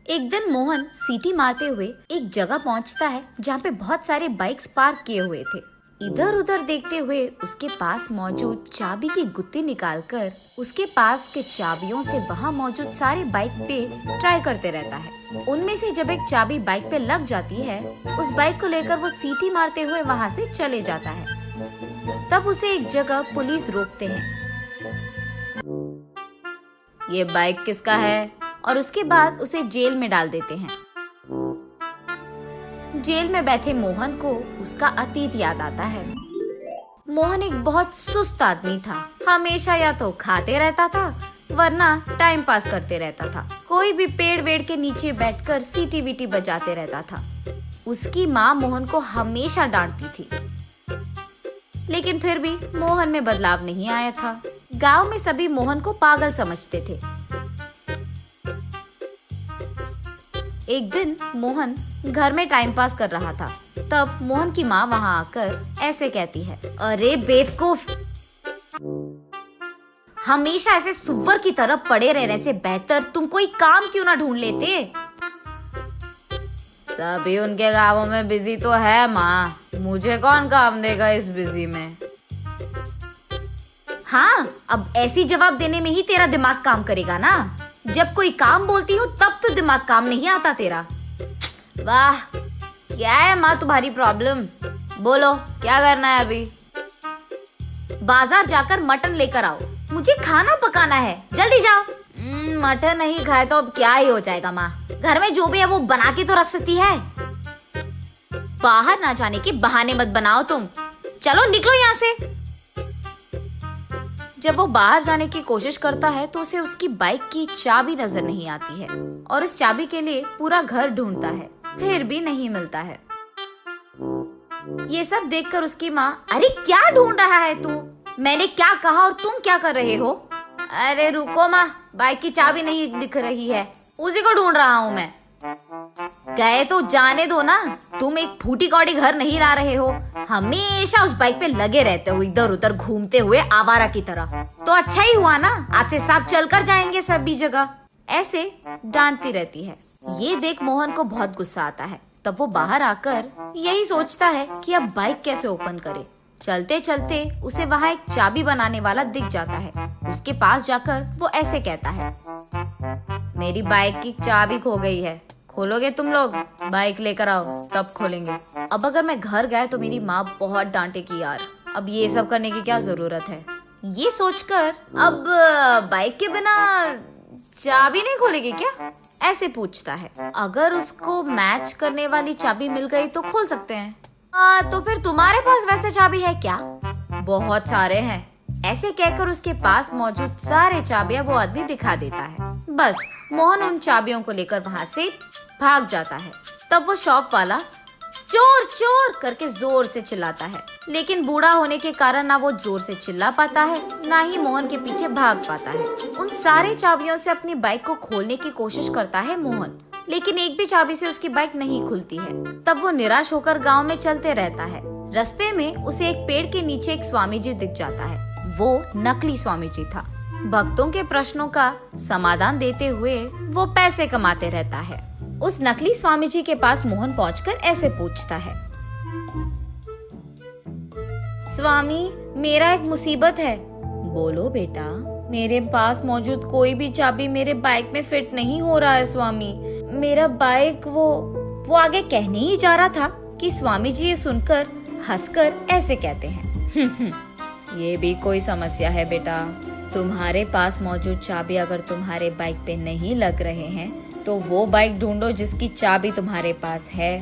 एक दिन मोहन सीटी मारते हुए एक जगह पहुंचता है जहाँ पे बहुत सारे बाइक्स पार्क किए हुए थे। इधर उधर देखते हुए उसके पास मौजूद चाबी की गुत्ती निकालकर उसके पास के चाबियों से वहाँ मौजूद सारे बाइक पे ट्राई करते रहता है। उनमें से जब एक चाबी बाइक पे लग जाती है, उस बाइक को लेकर वो सीटी मारते हुए वहाँ से चले जाता है। तब उसे एक जगह पुलिस रोकते हैं। ये बाइक किसका है? और उसके बाद उसे जेल में डाल देते हैं। जेल में बैठे मोहन को उसका अतीत याद आता है। मोहन एक बहुत सुस्त आदमी था। हमेशा या तो खाते रहता था वरना टाइम पास करते रहता था। कोई भी पेड़ वेड़ के नीचे बैठकर सीटी वीटी बजाते रहता था। उसकी माँ मोहन को हमेशा डांटती थी, लेकिन फिर भी मोहन में बदलाव नहीं आया था। गांव में सभी मोहन को पागल समझते थे। एक दिन मोहन घर में टाइम पास कर रहा था। तब मोहन की माँ वहाँ आकर ऐसे कहती है, अरे बेवकूफ, हमेशा ऐसे सुअर की तरह पड़े रहने से बेहतर तुम कोई काम क्यों ना ढूंढ लेते। सभी उनके गाँवों में बिजी तो है माँ, मुझे कौन काम देगा इस बिजी में। हाँ, अब ऐसी जवाब देने में ही तेरा दिमाग काम करेगा ना। जब कोई काम बोलती हूँ तब तो दिमाग काम नहीं आता तेरा। वाह, क्या है माँ तुम्हारी प्रॉब्लम? बोलो क्या करना है अभी? बाजार जाकर मटन लेकर आओ, मुझे खाना पकाना है, जल्दी जाओ। मटन नहीं खाए तो अब क्या ही हो जाएगा माँ, घर में जो भी है वो बना के तो रख सकती है। बाहर ना जाने के बहाने मत बनाओ तुम, चलो निकलो यहाँ से। जब वो बाहर जाने की कोशिश करता है तो उसे उसकी बाइक की चाबी नजर नहीं आती है और उस चाबी के लिए पूरा घर ढूंढता है, फिर भी नहीं मिलता है। ये सब देखकर उसकी माँ, अरे क्या ढूंढ रहा है तू? मैंने क्या कहा और तुम क्या कर रहे हो? अरे रुको माँ, बाइक की चाबी नहीं दिख रही है, उसी को ढूंढ रहा हूँ मैं। गए तो जाने दो ना, तुम एक फूटी कौड़ी घर नहीं ला रहे हो, हमेशा उस बाइक पे लगे रहते हो इधर उधर घूमते हुए आवारा की तरह। तो अच्छा ही हुआ ना, आज से साथ चलकर जाएंगे सभी जगह। ऐसे डांटती रहती है। ये देख मोहन को बहुत गुस्सा आता है। तब वो बाहर आकर यही सोचता है कि अब बाइक कैसे ओपन करे। चलते चलते उसे वहाँ एक चाबी बनाने वाला दिख जाता है। उसके पास जाकर वो ऐसे कहता है, मेरी बाइक की चाबी खो गई है, खोलोगे तुम लोग? बाइक लेकर आओ तब खोलेंगे। अब अगर मैं घर गया तो मेरी माँ बहुत डांटेगी यार, अब ये सब करने की क्या जरूरत है। ये सोचकर अब बाइक के बिना चाबी नहीं खोलेगी क्या, ऐसे पूछता है। अगर उसको मैच करने वाली चाबी मिल गई तो खोल सकते हैं। तो फिर तुम्हारे पास वैसे चाबी है क्या? बहुत सारे हैं। ऐसे कहकर उसके पास मौजूद सारे चाबियां वो आदमी दिखा देता है। बस मोहन उन चाबियों को लेकर वहाँ से भाग जाता है। तब वो शॉप वाला चोर चोर करके जोर से चिल्लाता है, लेकिन बूढ़ा होने के कारण ना वो जोर से चिल्ला पाता है, ना ही मोहन के पीछे भाग पाता है। उन सारे चाबियों से अपनी बाइक को खोलने की कोशिश करता है मोहन, लेकिन एक भी चाबी से उसकी बाइक नहीं खुलती है। तब वो निराश होकर गांव में चलते रहता है। रास्ते में उसे एक पेड़ के नीचे एक स्वामी जी दिख जाता है। वो नकली स्वामी जी था। भक्तों के प्रश्नों का समाधान देते हुए वो पैसे कमाते रहता है। उस नकली स्वामी जी के पास मोहन पहुंचकर ऐसे पूछता है, स्वामी मेरा एक मुसीबत है। बोलो बेटा। मेरे पास मौजूद कोई भी चाबी मेरे बाइक में फिट नहीं हो रहा है स्वामी। मेरा बाइक वो आगे कहने ही जा रहा था कि स्वामी जी ये सुनकर हंसकर ऐसे कहते हैं, ये भी कोई समस्या है बेटा। तुम्हारे पास मौजूद चाबी अगर तुम्हारे बाइक पे नहीं लग रहे हैं तो वो बाइक ढूंढो जिसकी चाबी तुम्हारे पास है।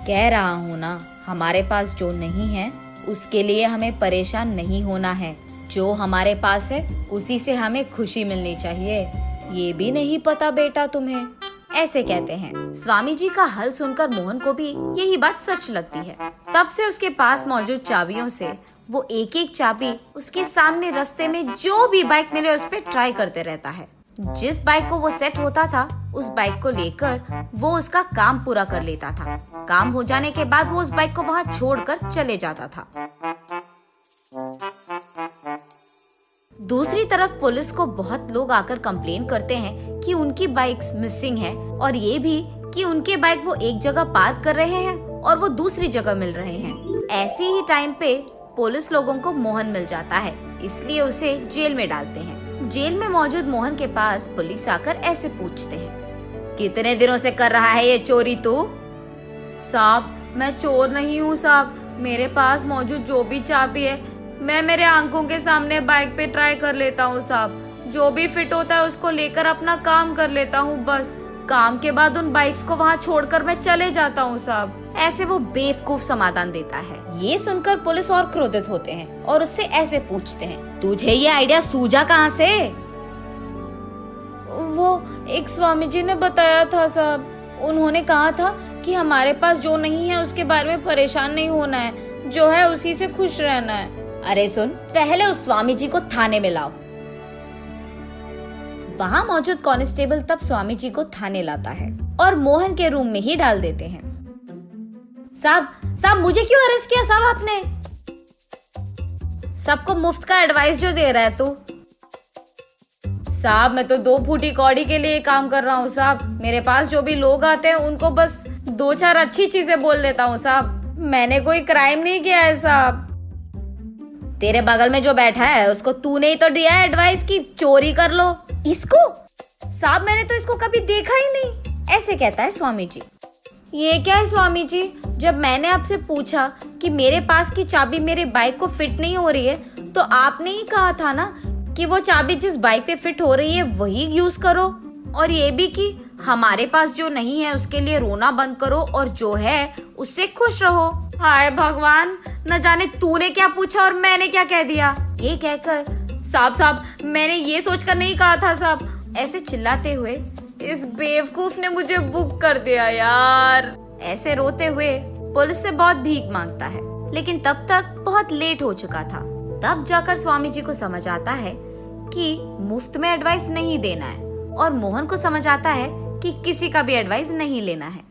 कह रहा हूँ ना, हमारे पास जो नहीं है उसके लिए हमें परेशान नहीं होना है। जो हमारे पास है उसी से हमें खुशी मिलनी चाहिए। ये भी नहीं पता बेटा तुम्हें, ऐसे कहते हैं। स्वामी जी का हल सुनकर मोहन को भी यही बात सच लगती है। तब से उसके पास मौजूद चाबियों से वो एक एक चाबी उसके सामने रास्ते में जो भी बाइक मिले उस पे ट्राई करते रहता है। जिस बाइक को वो सेट होता था उस बाइक को लेकर वो उसका काम पूरा कर लेता था। काम हो जाने के बाद वो उस बाइक को वहाँ छोड़कर चले जाता था। दूसरी तरफ पुलिस को बहुत लोग आकर कंप्लेन करते हैं कि उनकी बाइक्स मिसिंग है और ये भी कि उनके बाइक वो एक जगह पार्क कर रहे हैं और वो दूसरी जगह मिल रहे हैं। ऐसे ही टाइम पे पुलिस लोगों को मोहन मिल जाता है, इसलिए उसे जेल में डालते हैं। जेल में मौजूद मोहन के पास पुलिस आकर ऐसे पूछते हैं, कितने दिनों से कर रहा है ये चोरी तू? साहब मैं चोर नहीं हूँ साहब, मेरे पास मौजूद जो भी चाबी है मैं मेरे आंखों के सामने बाइक पे ट्राई कर लेता हूँ साहब, जो भी फिट होता है उसको लेकर अपना काम कर लेता हूँ, बस काम के बाद उन बाइक्स को वहाँ छोड़कर मैं चले जाता हूँ साहब। ऐसे वो बेवकूफ समाधान देता है। ये सुनकर पुलिस और क्रोधित होते हैं और उससे ऐसे पूछते हैं, तुझे ये आइडिया सूझा कहाँ से? वो एक स्वामी जी ने बताया था साहब, उन्होंने कहा था कि हमारे पास जो नहीं है उसके बारे में परेशान नहीं होना है, जो है उसी से खुश रहना है। अरे सुन, पहले उस स्वामी जी को थाने में लाओ। वहाँ मौजूद कांस्टेबल तब स्वामी जी को थाने लाता है और मोहन के रूम में ही डाल देते हैं। साहब मुझे क्यों अरेस्ट किया साहब आपने? सबको मुफ्त का एडवाइस जो दे रहा है तू? साहब मैं तो 2 फूटी कौड़ी के लिए काम कर रहा हूँ साहब, मेरे पास जो भी लोग आते हैं उनको बस 2-4 अच्छी चीजें बोल देता हूँ साहब, मैंने कोई क्राइम नहीं किया है साहब। तेरे बगल में जो बैठा है उसको तूने ही तो दिया है एडवाइस की चोरी कर लो। इसको? साहब मैंने तो इसको कभी देखा ही नहीं, ऐसे कहता है स्वामी जी। ये क्या है स्वामी जी, जब मैंने आपसे पूछा कि मेरे पास की चाबी मेरे बाइक को फिट नहीं हो रही है तो आपने ही कहा था ना कि वो चाबी जिस बाइक पे फिट हो रही है वही यूज करो, और ये भी कि हमारे पास जो नहीं है उसके लिए रोना बंद करो और जो है उससे खुश रहो। हाय भगवान, न जाने तूने क्या पूछा और मैंने क्या कह दिया। ये कहकर साहब मैंने ये सोचकर नहीं कहा था साहब, ऐसे चिल्लाते हुए इस बेवकूफ ने मुझे बुक कर दिया यार। ऐसे रोते हुए पुलिस से बहुत भीख मांगता है, लेकिन तब तक बहुत लेट हो चुका था। तब जाकर स्वामी जी को समझ आता है कि मुफ्त में एडवाइस नहीं देना है और मोहन को समझ आता है कि किसी का भी एडवाइस नहीं लेना है।